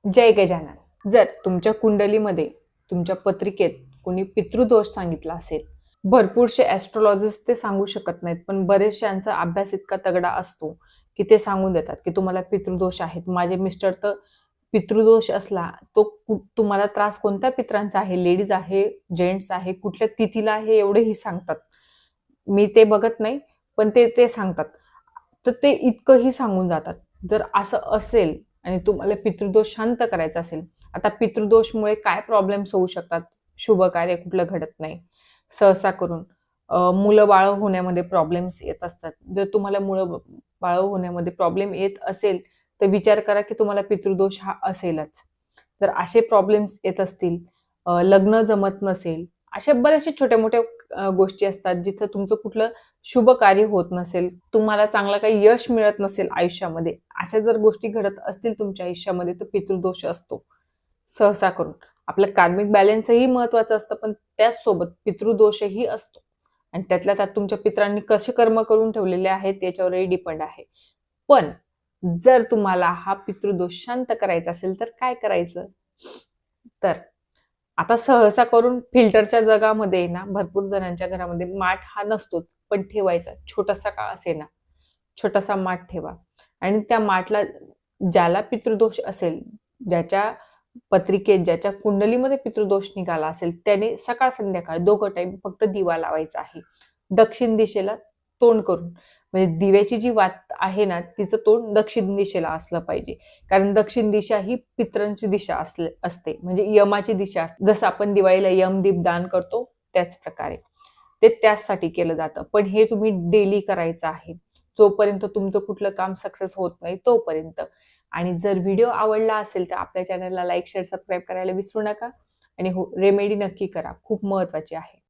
जय गजानन. जर तुमच्या कुंडलीमध्ये तुमच्या पत्रिकेत कोणी पितृदोष सांगितला असेल, भरपूरसे ॲस्ट्रोलॉजिस्ट ते सांगू शकत नाहीत, पण बरेचशांचा अभ्यास इतका तगडा असतो की ते सांगून देतात की तुम्हाला पितृदोष आहेत. माझे मिस्टर तर पितृदोष असला तो तुम्हाला त्रास कोणत्या पित्रांचा आहे, लेडीज आहे, जेंट्स आहे, कुठल्या तिथीला आहे, एवढेही सांगतात. मी ते बघत नाही, पण ते ते सांगतात. तर ते इतकंही सांगून जातात. जर असं असेल आणि तुम्हाला पितृदोष शांत करायचा असेल, आता पितृदोषमुळे काय प्रॉब्लेम्स होऊ शकतात? शुभ कार्य कुठलं घडत नाही सहसा करून. मुलं बाळ होण्यामध्ये प्रॉब्लेम्स येत असतात. जर तुम्हाला मुलं बाळ होण्यामध्ये प्रॉब्लेम येत असेल तर विचार करा की तुम्हाला पितृदोष हा असेलच. जर असे प्रॉब्लेम्स येत असतील, लग्न जमत नसेल, अशा बऱ्याचशा छोट्या मोठ्या गोष्टी असतात जिथं तुमचं कुठलं शुभ कार्य होत नसेल, तुम्हाला चांगलं काही यश मिळत नसेल आयुष्यामध्ये, अशा जर गोष्टी घडत असतील तुमच्या आयुष्यामध्ये तर पितृदोष असतो सहसा करून. आपलं कार्मिक बॅलन्सही महत्वाचं असतं, पण त्याचसोबत पितृदोषही असतो आणि त्यातल्या त्यात तुमच्या पित्रांनी कसे कर्म करून ठेवलेले आहेत याच्यावरही डिपेंड आहे. पण जर तुम्हाला हा पितृदोष शांत करायचा असेल तर काय करायचं? तर आता सहसा करून फिल्टरच्या जगामध्ये ना भरपूर जणांच्या घरामध्ये माठ हा नसतोच, पण ठेवायचा छोटासा का असेना, छोटासा माठ ठेवा आणि त्या माठला ज्याला पितृदोष असेल, ज्याच्या पत्रिकेत ज्याच्या कुंडलीमध्ये पितृदोष निघाला असेल, त्याने सकाळ संध्याकाळ दोघं टाइम फक्त दिवा लावायचा आहे, दक्षिण दिशेला तोंड करून. म्हणजे दिव्याची जी वात आहे ना तिचं तोंड दक्षिण दिशेला असलं पाहिजे, कारण दक्षिण दिशा ही पितरांची दिशा असते, म्हणजे यमाची दिशा असते. जसं आपण दिवाळीला यमदीप दान करतो त्याच प्रकारे ते त्याचसाठी केलं जातं. पण हे तुम्ही डेली करायचं आहे, जोपर्यंत तुमचं कुठलं काम सक्सेस होत नाही तोपर्यंत. आणि जर व्हिडिओ आवडला असेल तर आपल्या चॅनलला लाईक शेअर सबस्क्राईब करायला विसरू नका आणि हो, रेमेडी नक्की करा, खूप महत्वाची आहे.